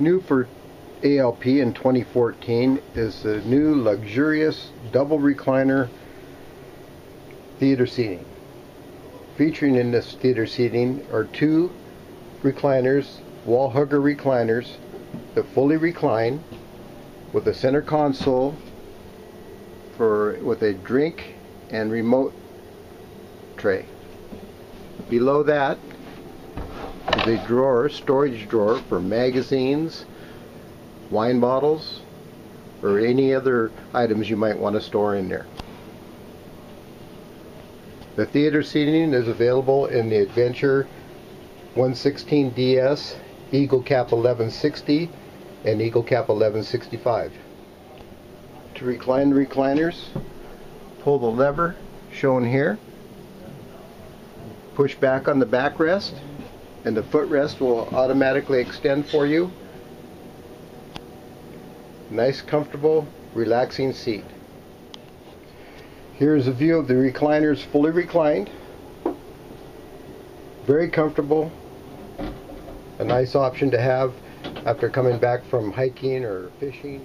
New for ALP in 2014 is the new luxurious double recliner theater seating. Featuring in this theater seating are two recliners, wall hugger recliners that fully recline with a center console with a drink and remote tray. Below that is a storage drawer for magazines, wine bottles, or any other items you might want to store in there. The theater seating is available in the Adventure 116DS, Eagle Cap 1160, and Eagle Cap 1165. To recline the recliners, pull the lever shown here, push back on the backrest, and the footrest will automatically extend for you. Nice, comfortable, relaxing seat. Here's a view of the recliners fully reclined. Very comfortable. A nice option to have after coming back from hiking or fishing.